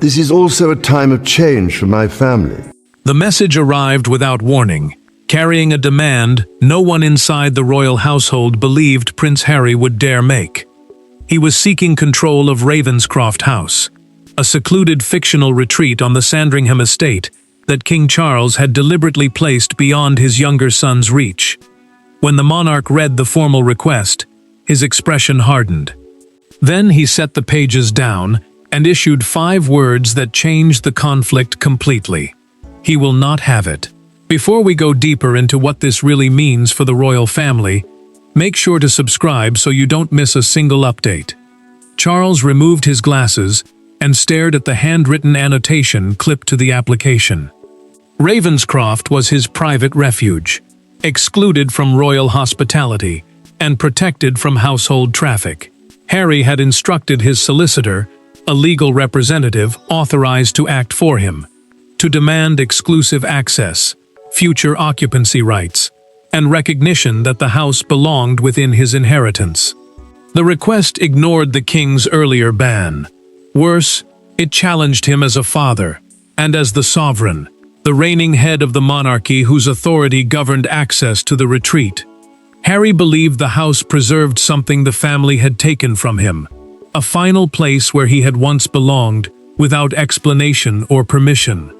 This is also a time of change for my family. The message arrived without warning, carrying a demand no one inside the royal household believed Prince Harry would dare make. He was seeking control of Ravenscroft House, a secluded fictional retreat on the Sandringham estate that King Charles had deliberately placed beyond his younger son's reach. When the monarch read the formal request, his expression hardened. Then he set the pages down and issued 5 words that changed the conflict completely. He will not have it. Before we go deeper into what this really means for the royal family, make sure to subscribe so you don't miss a single update. Charles removed his glasses and stared at the handwritten annotation clipped to the application. Ravenscroft was his private refuge, excluded from royal hospitality and protected from household traffic. Harry had instructed his solicitor, a legal representative authorized to act for him, to demand exclusive access, future occupancy rights, and recognition that the house belonged within his inheritance. The request ignored the king's earlier ban. Worse, it challenged him as a father, and as the sovereign, the reigning head of the monarchy whose authority governed access to the retreat. Harry believed the house preserved something the family had taken from him, a final place where he had once belonged, without explanation or permission.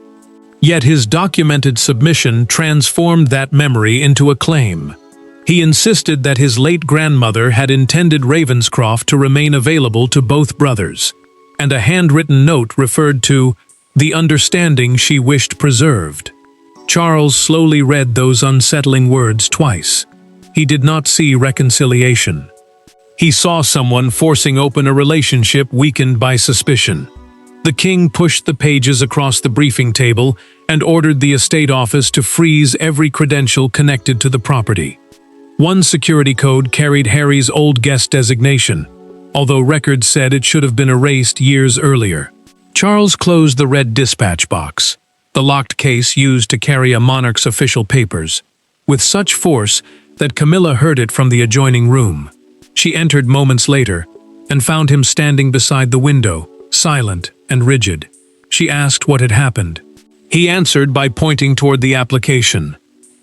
Yet his documented submission transformed that memory into a claim. He insisted that his late grandmother had intended Ravenscroft to remain available to both brothers, and a handwritten note referred to the understanding she wished preserved. Charles slowly read those unsettling words twice. He did not see reconciliation. He saw someone forcing open a relationship weakened by suspicion. The king pushed the pages across the briefing table and ordered the estate office to freeze every credential connected to the property. One security code carried Harry's old guest designation, although records said it should have been erased years earlier. Charles closed the red dispatch box, the locked case used to carry a monarch's official papers, with such force that Camilla heard it from the adjoining room. She entered moments later and found him standing beside the window, silent and rigid. She asked what had happened. He answered by pointing toward the application.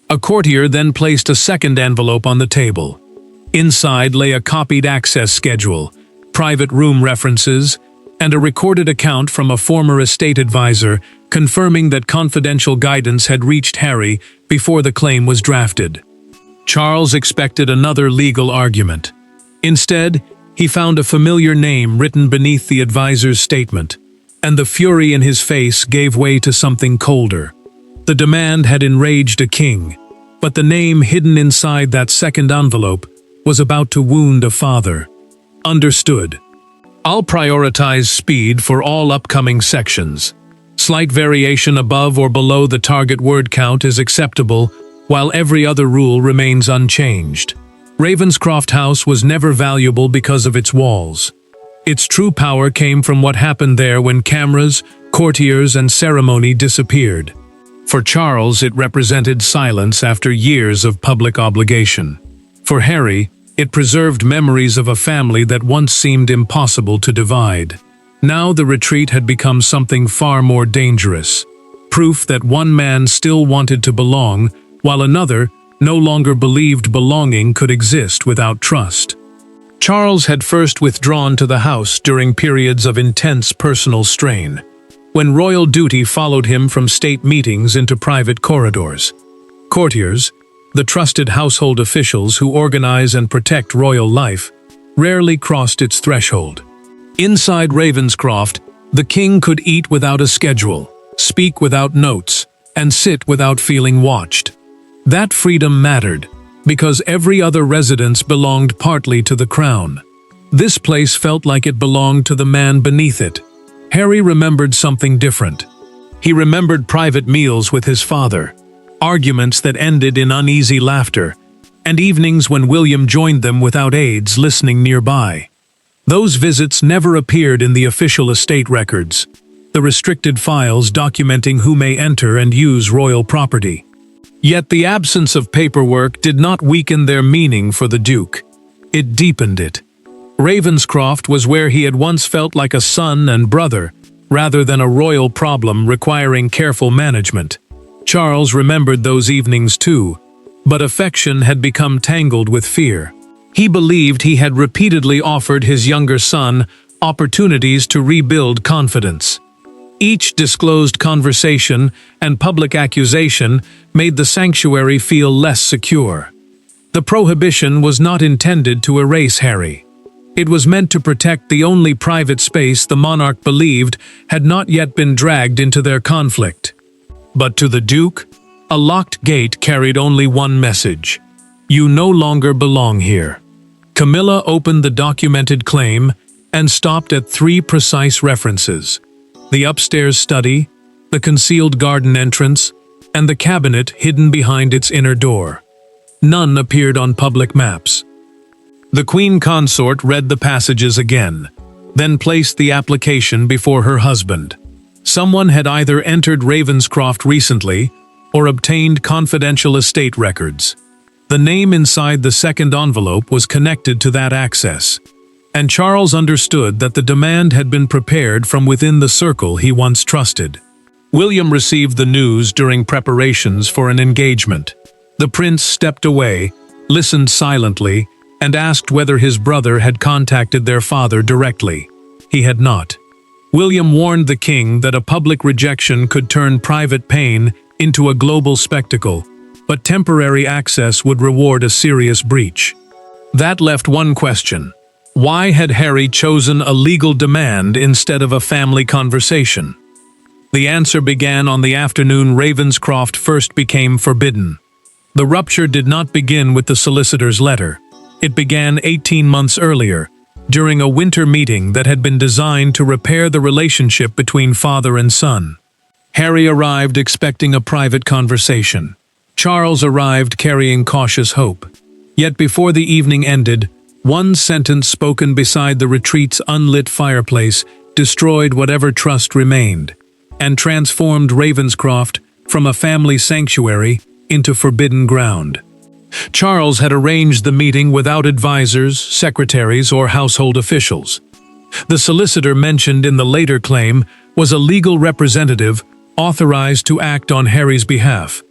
A courtier then placed a second envelope on the table. Inside lay a copied access schedule, private room references, and a recorded account from a former estate advisor confirming that confidential guidance had reached Harry before the claim was drafted. Charles expected another legal argument. Instead, he found a familiar name written beneath the advisor's statement, and the fury in his face gave way to something colder. The demand had enraged a king, but the name hidden inside that second envelope was about to wound a father. Understood. I'll prioritize speed for all upcoming sections. Slight variation above or below the target word count is acceptable, while every other rule remains unchanged. Ravenscroft House was never valuable because of its walls. Its true power came from what happened there when cameras, courtiers, and ceremony disappeared. For Charles, it represented silence after years of public obligation. For Harry, it preserved memories of a family that once seemed impossible to divide. Now the retreat had become something far more dangerous. Proof that one man still wanted to belong, while another no longer believed belonging could exist without trust. Charles had first withdrawn to the house during periods of intense personal strain, when royal duty followed him from state meetings into private corridors. Courtiers, the trusted household officials who organize and protect royal life, rarely crossed its threshold. Inside Ravenscroft, the king could eat without a schedule, speak without notes, and sit without feeling watched. That freedom mattered, because every other residence belonged partly to the crown. This place felt like it belonged to the man beneath it. Harry remembered something different. He remembered private meals with his father, arguments that ended in uneasy laughter, and evenings when William joined them without aides listening nearby. Those visits never appeared in the official estate records, the restricted files documenting who may enter and use royal property. Yet the absence of paperwork did not weaken their meaning for the Duke. It deepened it. Ravenscroft was where he had once felt like a son and brother, rather than a royal problem requiring careful management. Charles remembered those evenings too, but affection had become tangled with fear. He believed he had repeatedly offered his younger son opportunities to rebuild confidence. Each disclosed conversation and public accusation made the sanctuary feel less secure. The prohibition was not intended to erase Harry. It was meant to protect the only private space the monarch believed had not yet been dragged into their conflict. But to the Duke, a locked gate carried only one message: "You no longer belong here." Camilla opened the documented claim and stopped at 3 precise references: the upstairs study, the concealed garden entrance, and the cabinet hidden behind its inner door. None appeared on public maps. The Queen Consort read the passages again, then placed the application before her husband. Someone had either entered Ravenscroft recently or obtained confidential estate records. The name inside the second envelope was connected to that access, and Charles understood that the demand had been prepared from within the circle he once trusted. William received the news during preparations for an engagement. The prince stepped away, listened silently, and asked whether his brother had contacted their father directly. He had not. William warned the king that a public rejection could turn private pain into a global spectacle, but temporary access would reward a serious breach. That left one question: why had Harry chosen a legal demand instead of a family conversation? The answer began on the afternoon Ravenscroft first became forbidden. The rupture did not begin with the solicitor's letter. It began 18 months earlier, during a winter meeting that had been designed to repair the relationship between father and son. Harry arrived expecting a private conversation. Charles arrived carrying cautious hope. Yet before the evening ended, one sentence spoken beside the retreat's unlit fireplace destroyed whatever trust remained, and transformed Ravenscroft from a family sanctuary into forbidden ground. Charles had arranged the meeting without advisors, secretaries, or household officials. The solicitor mentioned in the later claim was a legal representative authorized to act on Harry's behalf,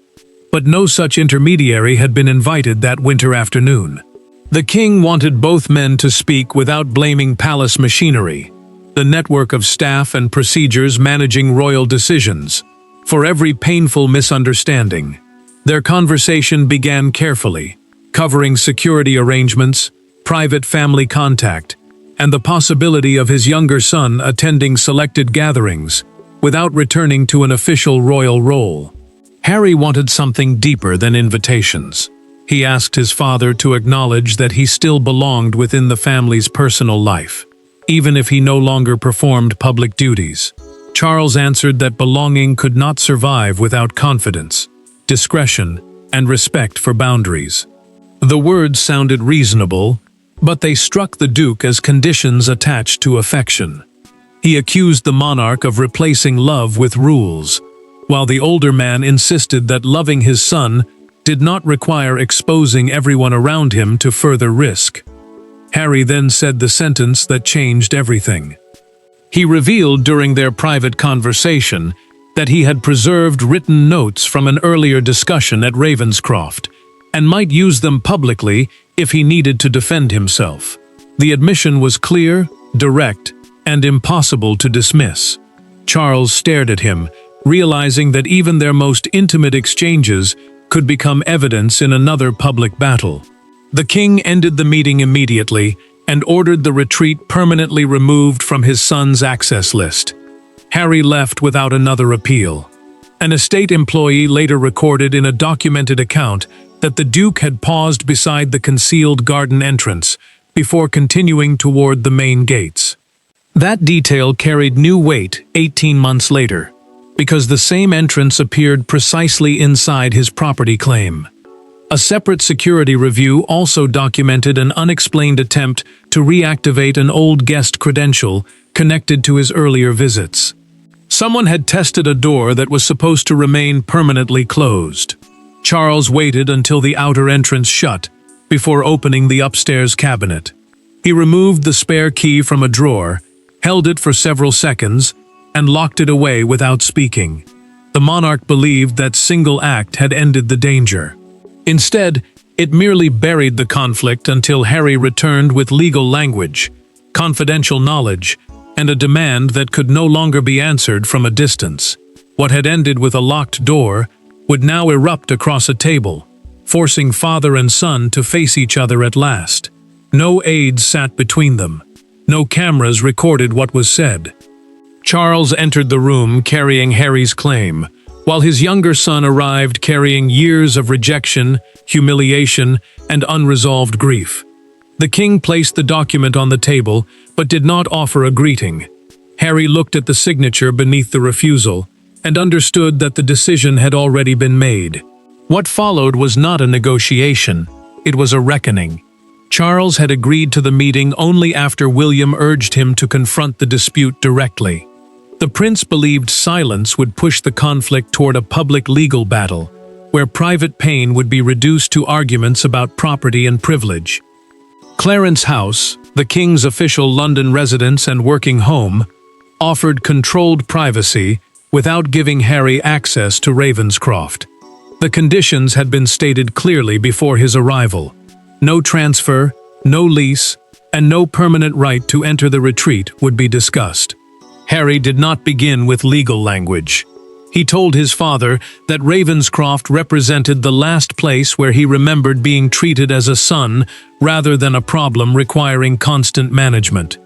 but no such intermediary had been invited that winter afternoon. The king wanted both men to speak without blaming palace machinery, the network of staff and procedures managing royal decisions, for every painful misunderstanding. Their conversation began carefully, covering security arrangements, private family contact, and the possibility of his younger son attending selected gatherings, without returning to an official royal role. Harry wanted something deeper than invitations. He asked his father to acknowledge that he still belonged within the family's personal life, even if he no longer performed public duties. Charles answered that belonging could not survive without confidence, discretion, and respect for boundaries. The words sounded reasonable, but they struck the Duke as conditions attached to affection. He accused the monarch of replacing love with rules, while the older man insisted that loving his son did not require exposing everyone around him to further risk. Harry then said the sentence that changed everything. He revealed during their private conversation that he had preserved written notes from an earlier discussion at Ravenscroft, and might use them publicly if he needed to defend himself. The admission was clear, direct, and impossible to dismiss. Charles stared at him, realizing that even their most intimate exchanges could become evidence in another public battle. The king ended the meeting immediately and ordered the retreat permanently removed from his son's access list. Harry left without another appeal. An estate employee later recorded in a documented account that the Duke had paused beside the concealed garden entrance before continuing toward the main gates. That detail carried new weight 18 months later, because the same entrance appeared precisely inside his property claim. A separate security review also documented an unexplained attempt to reactivate an old guest credential connected to his earlier visits. Someone had tested a door that was supposed to remain permanently closed. Charles waited until the outer entrance shut before opening the upstairs cabinet. He removed the spare key from a drawer, held it for several seconds, and locked it away without speaking. The monarch believed that single act had ended the danger. Instead, it merely buried the conflict until Harry returned with legal language, confidential knowledge, and a demand that could no longer be answered from a distance. What had ended with a locked door would now erupt across a table, forcing father and son to face each other at last. No aides sat between them. No cameras recorded what was said. Charles entered the room carrying Harry's claim, while his younger son arrived carrying years of rejection, humiliation, and unresolved grief. The king placed the document on the table, but did not offer a greeting. Harry looked at the signature beneath the refusal, and understood that the decision had already been made. What followed was not a negotiation, it was a reckoning. Charles had agreed to the meeting only after William urged him to confront the dispute directly. The prince believed silence would push the conflict toward a public legal battle, where private pain would be reduced to arguments about property and privilege. Clarence House, the king's official London residence and working home, offered controlled privacy without giving Harry access to Ravenscroft. The conditions had been stated clearly before his arrival. No transfer, no lease, and no permanent right to enter the retreat would be discussed. Harry did not begin with legal language. He told his father that Ravenscroft represented the last place where he remembered being treated as a son rather than a problem requiring constant management.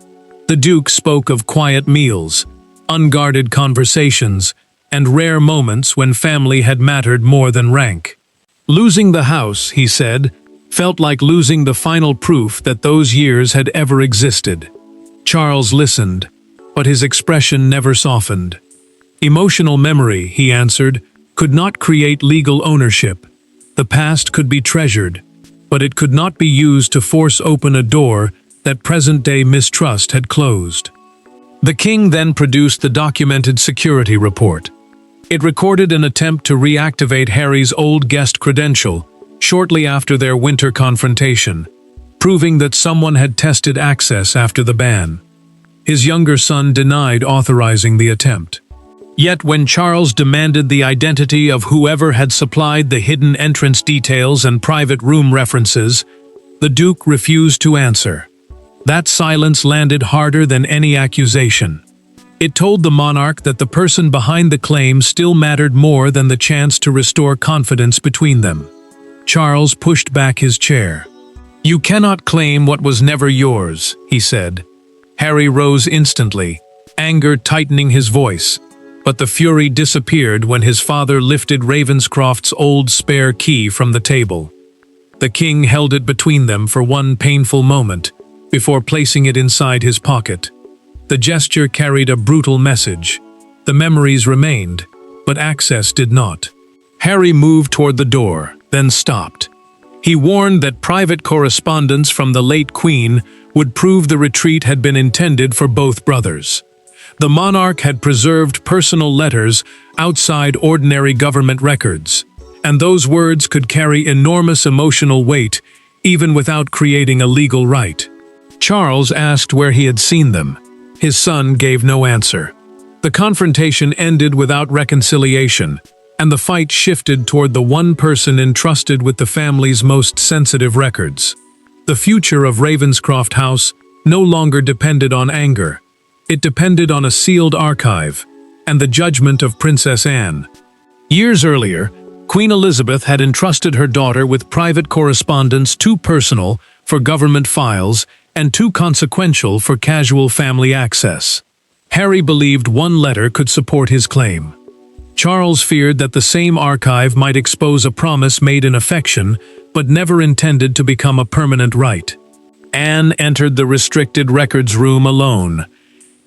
The Duke spoke of quiet meals, unguarded conversations, and rare moments when family had mattered more than rank. Losing the house, he said, felt like losing the final proof that those years had ever existed. Charles listened, but his expression never softened. Emotional memory, he answered, could not create legal ownership. The past could be treasured, but it could not be used to force open a door that present-day mistrust had closed. The king then produced the documented security report. It recorded an attempt to reactivate Harry's old guest credential shortly after their winter confrontation, proving that someone had tested access after the ban. His younger son denied authorizing the attempt. Yet when Charles demanded the identity of whoever had supplied the hidden entrance details and private room references, the Duke refused to answer. That silence landed harder than any accusation. It told the monarch that the person behind the claim still mattered more than the chance to restore confidence between them. Charles pushed back his chair. "You cannot claim what was never yours," he said. Harry rose instantly, anger tightening his voice, but the fury disappeared when his father lifted Ravenscroft's old spare key from the table. The king held it between them for one painful moment, before placing it inside his pocket. The gesture carried a brutal message. The memories remained, but access did not. Harry moved toward the door, then stopped. He warned that private correspondence from the late Queen would prove the retreat had been intended for both brothers. The monarch had preserved personal letters outside ordinary government records, and those words could carry enormous emotional weight even without creating a legal right. Charles asked where he had seen them. His son gave no answer. The confrontation ended without reconciliation, and the fight shifted toward the one person entrusted with the family's most sensitive records. The future of Ravenscroft House no longer depended on anger. It depended on a sealed archive and the judgment of Princess Anne. Years earlier, Queen Elizabeth had entrusted her daughter with private correspondence too personal for government files and too consequential for casual family access. Harry believed one letter could support his claim. Charles feared that the same archive might expose a promise made in affection but never intended to become a permanent right. Anne entered the restricted records room alone.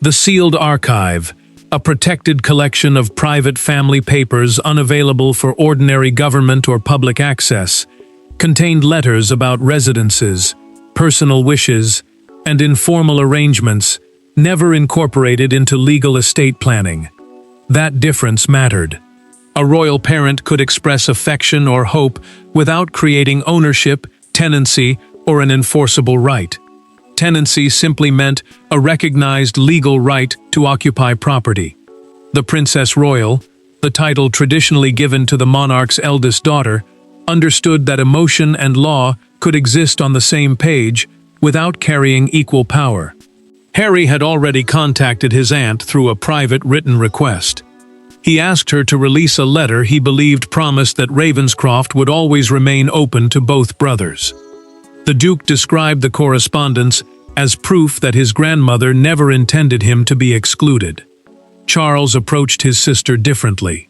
The sealed archive, a protected collection of private family papers unavailable for ordinary government or public access, contained letters about residences, personal wishes, and informal arrangements never incorporated into legal estate planning. That difference mattered. A royal parent could express affection or hope without creating ownership, tenancy, or an enforceable right. Tenancy simply meant a recognized legal right to occupy property. The Princess Royal, the title traditionally given to the monarch's eldest daughter, understood that emotion and law could exist on the same page without carrying equal power. Harry had already contacted his aunt through a private written request. He asked her to release a letter he believed promised that Ravenscroft would always remain open to both brothers. The Duke described the correspondence as proof that his grandmother never intended him to be excluded. Charles approached his sister differently.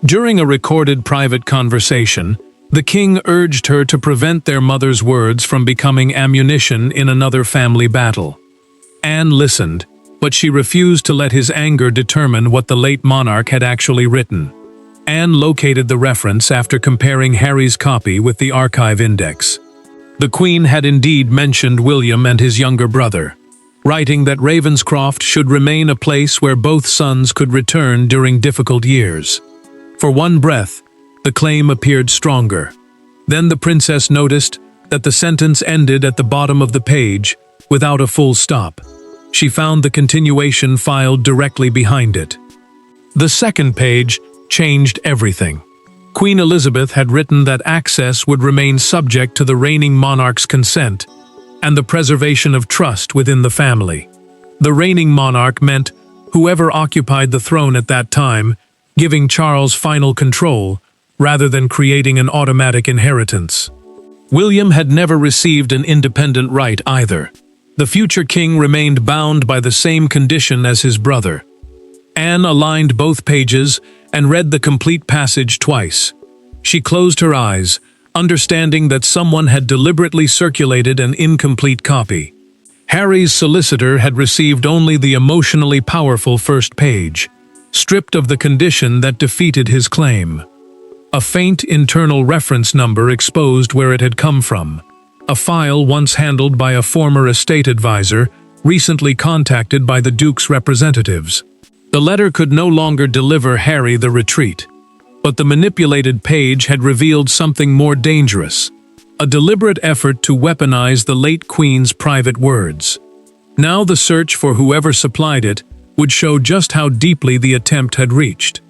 During a recorded private conversation, the king urged her to prevent their mother's words from becoming ammunition in another family battle. Anne listened, but she refused to let his anger determine what the late monarch had actually written. Anne located the reference after comparing Harry's copy with the archive index. The Queen had indeed mentioned William and his younger brother, writing that Ravenscroft should remain a place where both sons could return during difficult years. For one breath, the claim appeared stronger. Then the princess noticed that the sentence ended at the bottom of the page, without a full stop. She found the continuation filed directly behind it. The second page changed everything. Queen Elizabeth had written that access would remain subject to the reigning monarch's consent and the preservation of trust within the family. The reigning monarch meant whoever occupied the throne at that time, giving Charles final control rather than creating an automatic inheritance. William had never received an independent right either. The future king remained bound by the same condition as his brother. Anne aligned both pages and read the complete passage twice. She closed her eyes, understanding that someone had deliberately circulated an incomplete copy. Harry's solicitor had received only the emotionally powerful first page, stripped of the condition that defeated his claim. A faint internal reference number exposed where it had come from. A file once handled by a former estate advisor, recently contacted by the Duke's representatives. The letter could no longer deliver Harry the retreat. But the manipulated page had revealed something more dangerous, a deliberate effort to weaponize the late Queen's private words. Now the search for whoever supplied it would show just how deeply the attempt had reached.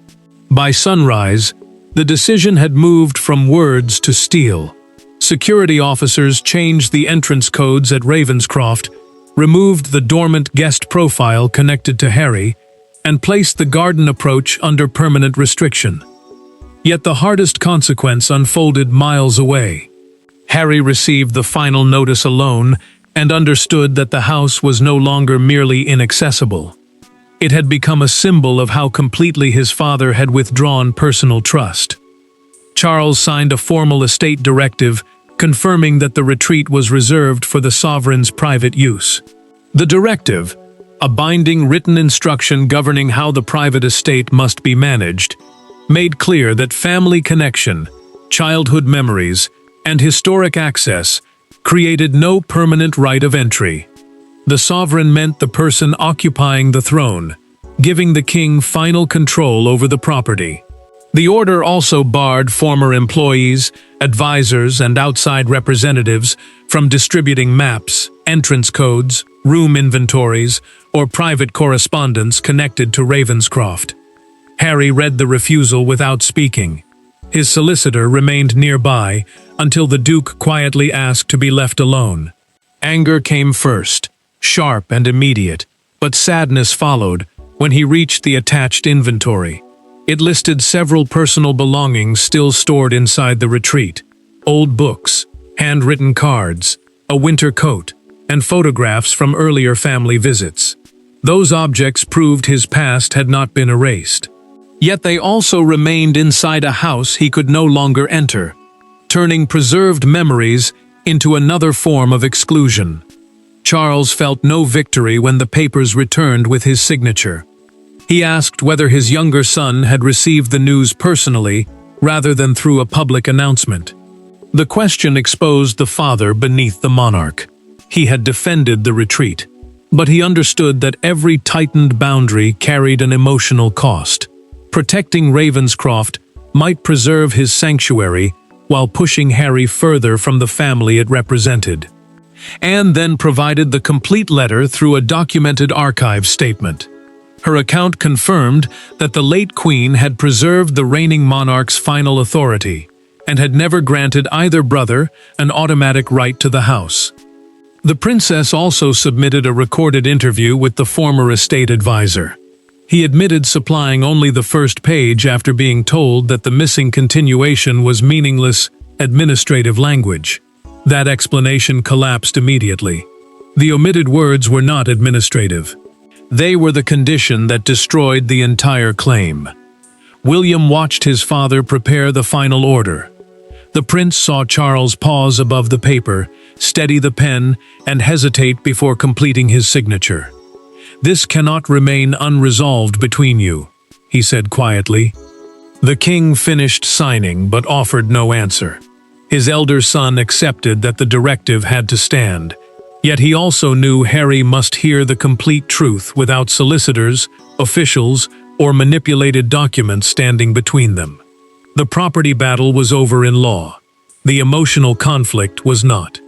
By sunrise, the decision had moved from words to steel. Security officers changed the entrance codes at Ravenscroft, removed the dormant guest profile connected to Harry, and placed the garden approach under permanent restriction. Yet the hardest consequence unfolded miles away. Harry received the final notice alone and understood that the house was no longer merely inaccessible. It had become a symbol of how completely his father had withdrawn personal trust. Charles signed a formal estate directive confirming that the retreat was reserved for the sovereign's private use. The directive, a binding written instruction governing how the private estate must be managed, made clear that family connection, childhood memories, and historic access created no permanent right of entry. The sovereign meant the person occupying the throne, giving the king final control over the property. The order also barred former employees, advisors, and outside representatives from distributing maps, entrance codes, room inventories, or private correspondence connected to Ravenscroft. Harry read the refusal without speaking. His solicitor remained nearby until the Duke quietly asked to be left alone. Anger came first, sharp and immediate, but sadness followed when he reached the attached inventory. It listed several personal belongings still stored inside the retreat: old books, handwritten cards, a winter coat, and photographs from earlier family visits. Those objects proved his past had not been erased. Yet they also remained inside a house he could no longer enter, turning preserved memories into another form of exclusion. Charles felt no victory when the papers returned with his signature. He asked whether his younger son had received the news personally rather than through a public announcement. The question exposed the father beneath the monarch. He had defended the retreat, but he understood that every tightened boundary carried an emotional cost. Protecting Ravenscroft might preserve his sanctuary while pushing Harry further from the family it represented. Anne then provided the complete letter through a documented archive statement. Her account confirmed that the late queen had preserved the reigning monarch's final authority and had never granted either brother an automatic right to the house. The princess also submitted a recorded interview with the former estate advisor. He admitted supplying only the first page after being told that the missing continuation was meaningless administrative language. That explanation collapsed immediately. The omitted words were not administrative. They were the condition that destroyed the entire claim. William watched his father prepare the final order. The prince saw Charles pause above the paper, steady the pen, and hesitate before completing his signature. "This cannot remain unresolved between you," he said quietly. The king finished signing but offered no answer. His elder son accepted that the directive had to stand, yet he also knew Harry must hear the complete truth without solicitors, officials, or manipulated documents standing between them. The property battle was over in law. The emotional conflict was not.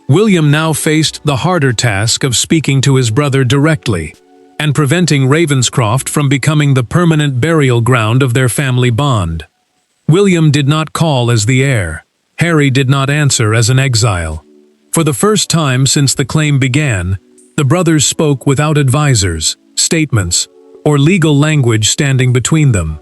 William now faced the harder task of speaking to his brother directly and preventing Ravenscroft from becoming the permanent burial ground of their family bond. William did not call as the heir. Harry did not answer as an exile. For the first time since the claim began, the brothers spoke without advisors, statements, or legal language standing between them.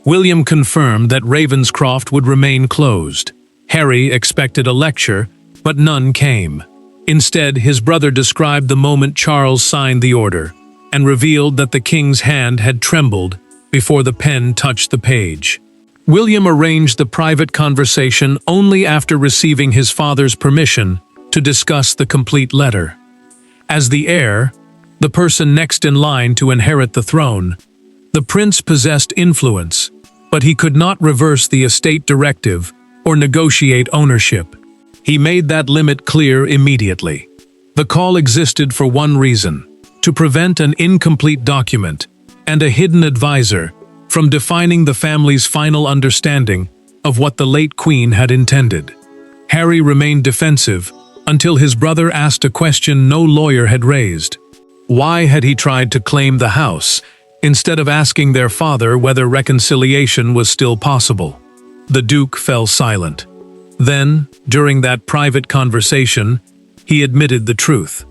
William confirmed that Ravenscroft would remain closed. Harry expected a lecture, but none came. Instead, his brother described the moment Charles signed the order and revealed that the king's hand had trembled before the pen touched the page. William arranged the private conversation only after receiving his father's permission to discuss the complete letter. As the heir, the person next in line to inherit the throne, the prince possessed influence, but he could not reverse the estate directive or negotiate ownership. He made that limit clear immediately. The call existed for one reason: to prevent an incomplete document and a hidden advisor from defining the family's final understanding of what the late queen had intended. Harry remained defensive until his brother asked a question no lawyer had raised. Why had he tried to claim the house, instead of asking their father whether reconciliation was still possible? The Duke fell silent. Then, during that private conversation, he admitted the truth.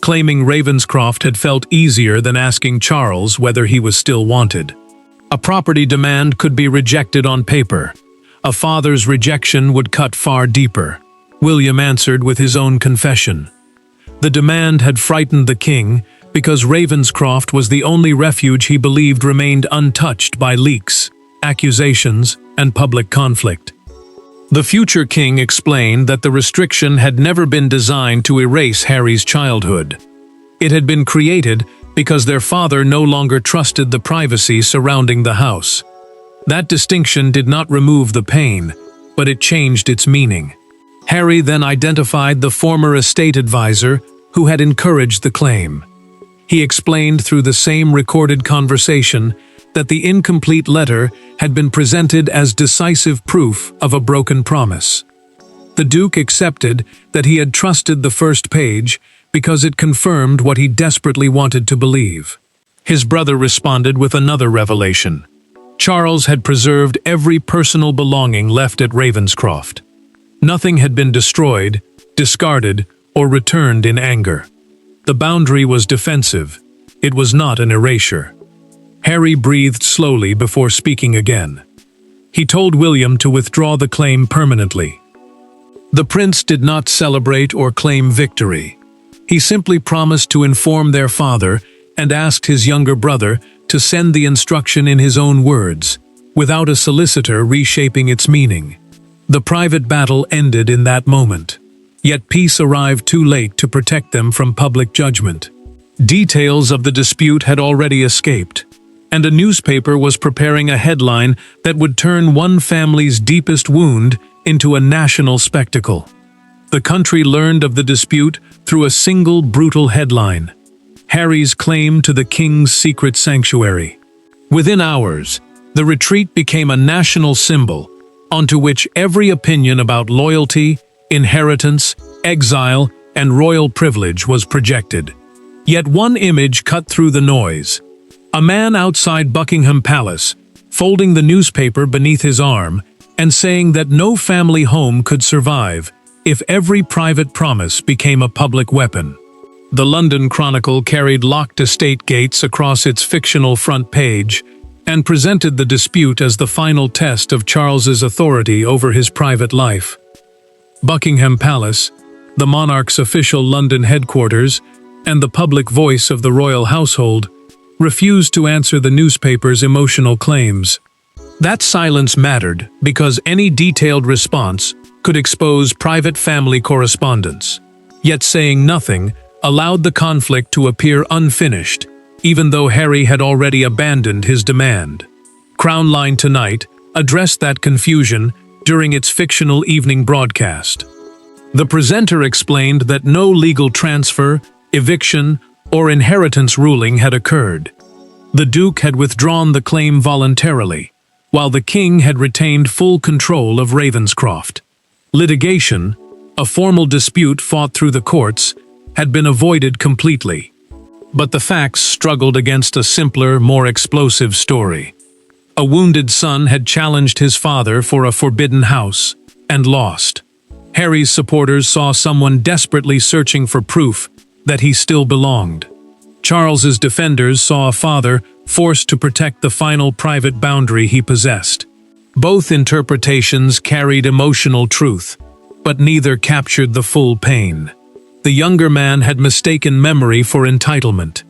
Claiming Ravenscroft had felt easier than asking Charles whether he was still wanted. A property demand could be rejected on paper. A father's rejection would cut far deeper. William answered with his own confession. The demand had frightened the king because Ravenscroft was the only refuge he believed remained untouched by leaks, accusations, and public conflict. The future king explained that the restriction had never been designed to erase Harry's childhood. It had been created because their father no longer trusted the privacy surrounding the house. That distinction did not remove the pain, but it changed its meaning. Harry then identified the former estate advisor who had encouraged the claim. He explained through the same recorded conversation that the incomplete letter had been presented as decisive proof of a broken promise. The Duke accepted that he had trusted the first page because it confirmed what he desperately wanted to believe. His brother responded with another revelation. Charles had preserved every personal belonging left at Ravenscroft. Nothing had been destroyed, discarded, or returned in anger. The boundary was defensive. It was not an erasure. Harry breathed slowly before speaking again. He told William to withdraw the claim permanently. The prince did not celebrate or claim victory. He simply promised to inform their father and asked his younger brother to send the instruction in his own words, without a solicitor reshaping its meaning. The private battle ended in that moment. Yet peace arrived too late to protect them from public judgment. Details of the dispute had already escaped, and a newspaper was preparing a headline that would turn one family's deepest wound into a national spectacle. The country learned of the dispute through a single brutal headline: Harry's claim to the king's secret sanctuary. Within hours, the retreat became a national symbol onto which every opinion about loyalty, inheritance, exile, and royal privilege was projected. Yet one image cut through the noise: A man outside Buckingham Palace, folding the newspaper beneath his arm and saying that no family home could survive if every private promise became a public weapon. The London Chronicle carried locked estate gates across its fictional front page and presented the dispute as the final test of Charles's authority over his private life. Buckingham Palace, the monarch's official London headquarters and the public voice of the royal household, refused to answer the newspaper's emotional claims. That silence mattered because any detailed response could expose private family correspondence. Yet saying nothing allowed the conflict to appear unfinished, even though Harry had already abandoned his demand. Crown Line Tonight addressed that confusion during its fictional evening broadcast. The presenter explained that no legal transfer, eviction, or inheritance ruling had occurred. The Duke had withdrawn the claim voluntarily, while the King had retained full control of Ravenscroft. Litigation, a formal dispute fought through the courts, had been avoided completely. But the facts struggled against a simpler, more explosive story. A wounded son had challenged his father for a forbidden house, and lost. Harry's supporters saw someone desperately searching for proof that he still belonged. Charles's defenders saw a father forced to protect the final private boundary he possessed. Both interpretations carried emotional truth, but neither captured the full pain. The younger man had mistaken memory for entitlement.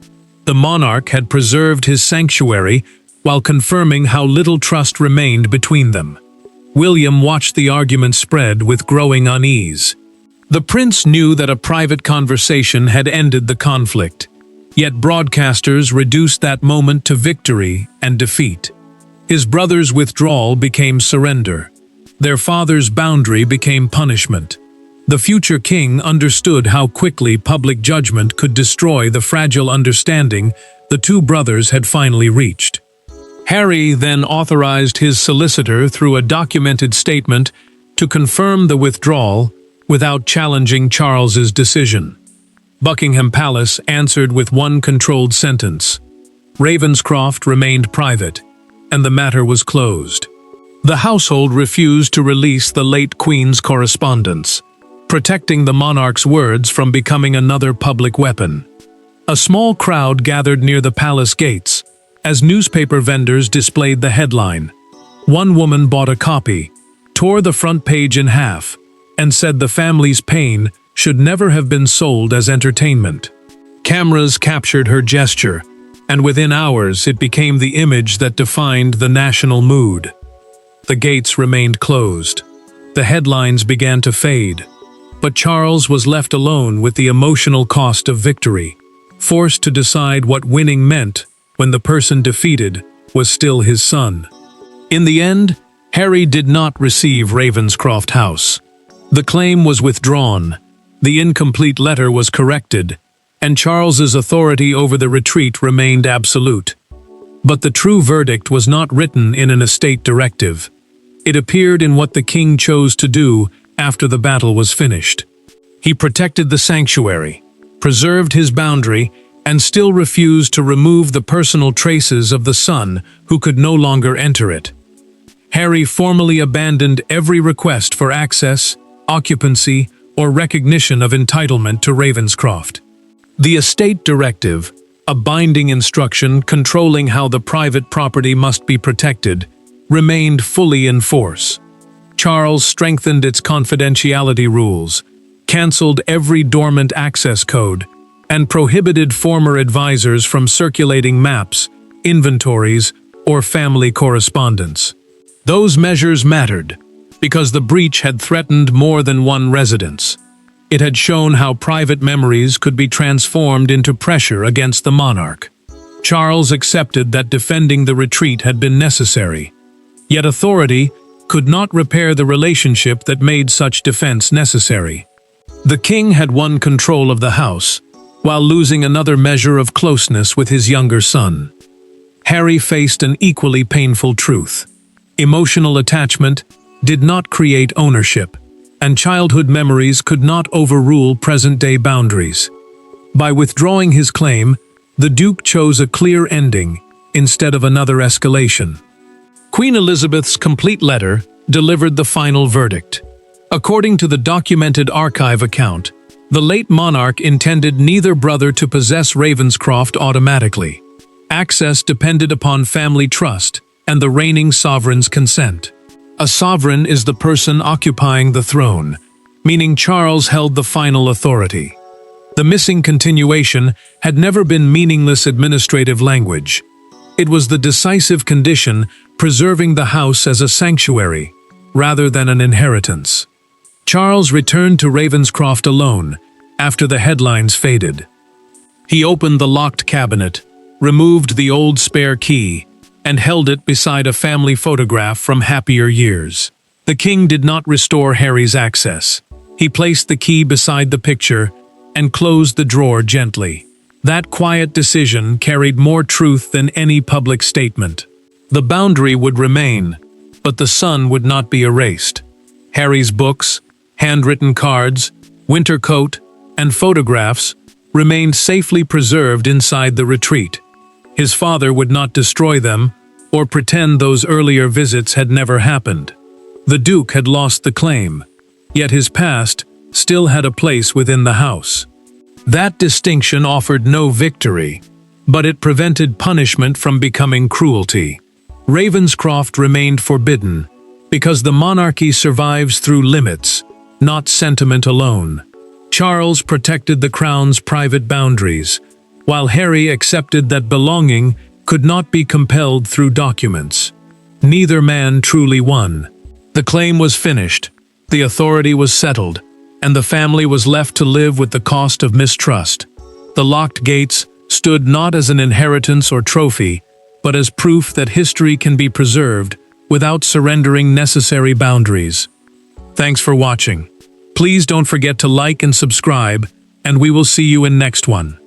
The monarch had preserved his sanctuary while confirming how little trust remained between them. William watched the argument spread with growing unease. The prince knew that a private conversation had ended the conflict, yet broadcasters reduced that moment to victory and defeat. His brother's withdrawal became surrender. Their father's boundary became punishment. The future king understood how quickly public judgment could destroy the fragile understanding the two brothers had finally reached. Harry then authorized his solicitor through a documented statement to confirm the withdrawal without challenging Charles's decision. Buckingham Palace answered with one controlled sentence. Ravenscroft remained private, and the matter was closed. The household refused to release the late Queen's correspondence, protecting the monarch's words from becoming another public weapon. A small crowd gathered near the palace gates as newspaper vendors displayed the headline. One woman bought a copy, tore the front page in half, and said the family's pain should never have been sold as entertainment. Cameras captured her gesture, and within hours it became the image that defined the national mood. The gates remained closed. The headlines began to fade. But Charles was left alone with the emotional cost of victory, forced to decide what winning meant when the person defeated was still his son. In the end, Harry did not receive Ravenscroft House. The claim was withdrawn, the incomplete letter was corrected, and Charles's authority over the retreat remained absolute. But the true verdict was not written in an estate directive. It appeared in what the king chose to do after the battle was finished. He protected the sanctuary, preserved his boundary, and still refused to remove the personal traces of the son who could no longer enter it. Harry formally abandoned every request for access, occupancy, or recognition of entitlement to Ravenscroft. The estate directive, a binding instruction controlling how the private property must be protected, remained fully in force. Charles strengthened its confidentiality rules, cancelled every dormant access code, and prohibited former advisors from circulating maps, inventories, or family correspondence. Those measures mattered, because the breach had threatened more than one residence. It had shown how private memories could be transformed into pressure against the monarch. Charles accepted that defending the retreat had been necessary. Yet authority could not repair the relationship that made such defense necessary. The king had won control of the house, while losing another measure of closeness with his younger son. Harry faced an equally painful truth. Emotional attachment did not create ownership, and childhood memories could not overrule present-day boundaries. By withdrawing his claim, the Duke chose a clear ending, instead of another escalation. Queen Elizabeth's complete letter delivered the final verdict. According to the documented archive account, the late monarch intended neither brother to possess Ravenscroft automatically. Access depended upon family trust and the reigning sovereign's consent. A sovereign is the person occupying the throne, meaning Charles held the final authority. The missing continuation had never been meaningless administrative language. It was the decisive condition preserving the house as a sanctuary, rather than an inheritance. Charles returned to Ravenscroft alone, after the headlines faded. He opened the locked cabinet, removed the old spare key, and held it beside a family photograph from happier years. The king did not restore Harry's access. He placed the key beside the picture and closed the drawer gently. That quiet decision carried more truth than any public statement. The boundary would remain, but the sun would not be erased. Harry's books, handwritten cards, winter coat, and photographs remained safely preserved inside the retreat. His father would not destroy them or pretend those earlier visits had never happened. The Duke had lost the claim, yet his past still had a place within the house. That distinction offered no victory, but it prevented punishment from becoming cruelty. Ravenscroft remained forbidden because the monarchy survives through limits, not sentiment alone. Charles protected the crown's private boundaries, while Harry accepted that belonging could not be compelled through documents. Neither man truly won. The claim was finished, the authority was settled, and the family was left to live with the cost of mistrust. The locked gates stood not as an inheritance or trophy, but as proof that history can be preserved without surrendering necessary boundaries. Thanks for watching. Please don't forget to like and subscribe, and we will see you in next one.